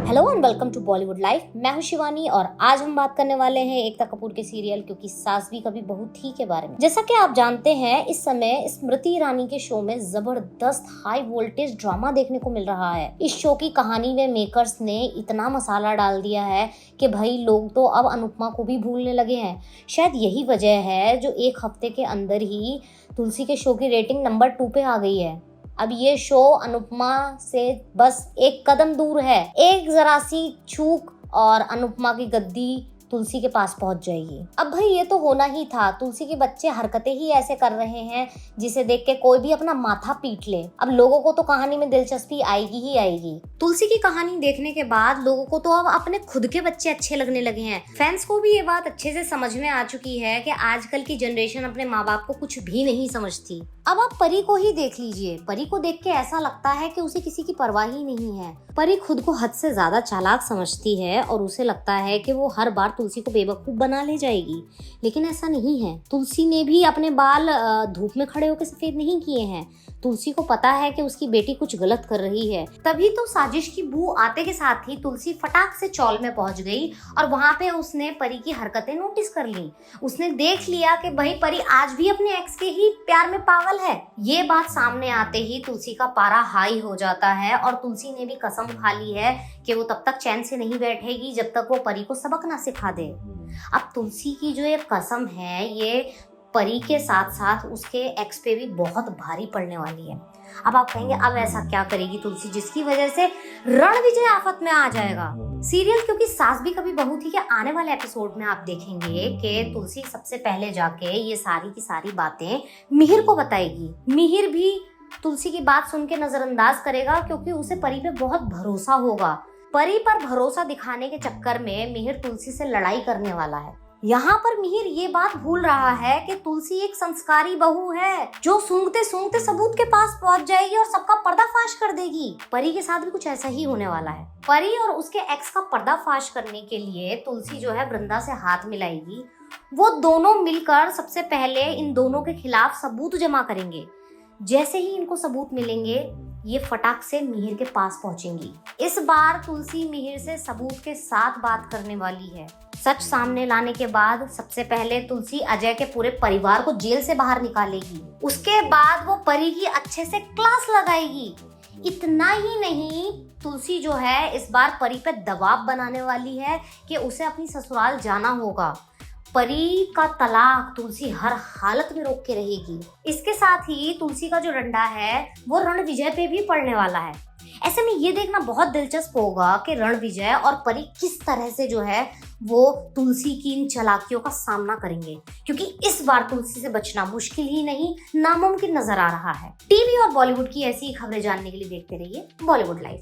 Hello and welcome to Bollywood life. मैं हूं शिवानी और आज हम बात करने वाले हैं एकता कपूर के सीरियल क्योंकि सास भी कभी बहू थी के बारे में। जैसा कि आप जानते हैं, इस समय स्मृति ईरानी के शो में जबरदस्त हाई वोल्टेज ड्रामा देखने को मिल रहा है। इस शो की कहानी में मेकर्स ने इतना मसाला डाल दिया है कि भाई लोग तो अब अनुपमा को भी भूलने लगे हैं। शायद यही वजह है जो एक हफ्ते के अंदर ही तुलसी के शो की रेटिंग नंबर 2 पे आ गई है। अब ये शो अनुपमा से बस एक कदम दूर है। एक जरा सी चूक और अनुपमा की गद्दी तुलसी के पास पहुंच जाएगी। अब भाई ये तो होना ही था। तुलसी के बच्चे हरकतें ही ऐसे कर रहे हैं जिसे देख के कोई भी अपना माथा पीट ले। अब लोगों को तो कहानी में दिलचस्पी आएगी ही आएगी। तुलसी की कहानी देखने के बाद लोगों को तो अब अपने खुद के बच्चे अच्छे लगने लगे हैं। फैंस को भी ये बात अच्छे से समझ में आ चुकी है कि आजकल की जनरेशन अपने माँ बाप को कुछ भी नहीं समझती। अब आप परी को ही देख लीजिए। परी को देख के ऐसा लगता है कि उसे किसी की परवाह ही नहीं है। परी खुद को हद से ज्यादा चालाक समझती है और उसे लगता है कि वो हर बार तुलसी को बेवकूफ बना ले जाएगी, लेकिन ऐसा नहीं है। तुलसी ने भी अपने बाल धूप में खड़े होकर सफेद नहीं किए हैं। तुलसी को पता है कि उसकी बेटी कुछ गलत कर रही है। तभी तो साजिश की बू आते के साथ ही तुलसी फटाक से चौल में पहुंच गई और वहां पे उसने परी की हरकतें नोटिस कर ली। उसने देख लिया कि भाई परी आज भी अपने एक्स के ही प्यार में पागल है। ये बात सामने आते ही तुलसी का पारा हाई हो जाता है और तुलसी ने भी कसम खा ली है कि वो तब तक चैन से नहीं बैठेगी जब तक वो परी को सबक ना सिखा दे। अब तुलसी की जो ये कसम है, ये परी के साथ साथ उसके एक्स पे भी बहुत भारी पड़ने वाली है। अब आप कहेंगे अब ऐसा क्या करेगी तुलसी जिसकी वजह से रणविजय आफत में आ जाएगा। सीरियल क्योंकि सास भी कभी बहू थी के आने वाले एपिसोड में आप देखेंगे कि तुलसी सबसे पहले जाके ये सारी की सारी बातें मिहिर को बताएगी। मिहिर भी तुलसी की बात सुन के नजरअंदाज करेगा क्योंकि उसे परी पे बहुत भरोसा होगा। परी पर भरोसा दिखाने के चक्कर में मिहिर तुलसी से लड़ाई करने वाला है। यहाँ पर मिहिर ये बात भूल रहा है कि तुलसी एक संस्कारी बहू है जो सूंघते सूंघते सबूत के पास पहुंच जाएगी और सबका पर्दाफाश कर देगी। परी के साथ भी कुछ ऐसा ही होने वाला है। परी और उसके एक्स का पर्दाफाश करने के लिए तुलसी जो है वृंदा से हाथ मिलाएगी। वो दोनों मिलकर सबसे पहले इन दोनों के खिलाफ सबूत जमा करेंगे। जैसे ही इनको सबूत मिलेंगे ये फटाक से मिहिर के पास पहुंचेंगी। इस बार तुलसी मिहिर से सबूत के साथ बात करने वाली है। सच सामने लाने के बाद सबसे पहले तुलसी अजय के पूरे परिवार को जेल से बाहर निकालेगी। उसके बाद वो परी की अच्छे से क्लास लगाएगी। इतना ही नहीं, तुलसी जो है इस बार परी पे दबाव बनाने वाली है कि उसे अपनी ससुराल जाना होगा। परी का तलाक तुलसी हर हालत में रोक के रहेगी। इसके साथ ही तुलसी का जो डंडा है वो रणविजय पे भी पड़ने वाला है। ऐसे में ये देखना बहुत दिलचस्प होगा कि रणविजय और परी किस तरह से जो है वो तुलसी की इन चालाकियों का सामना करेंगे, क्योंकि इस बार तुलसी से बचना मुश्किल ही नहीं नामुमकिन नजर आ रहा है। टीवी और बॉलीवुड की ऐसी खबरें जानने के लिए देखते रहिए बॉलीवुड लाइफ।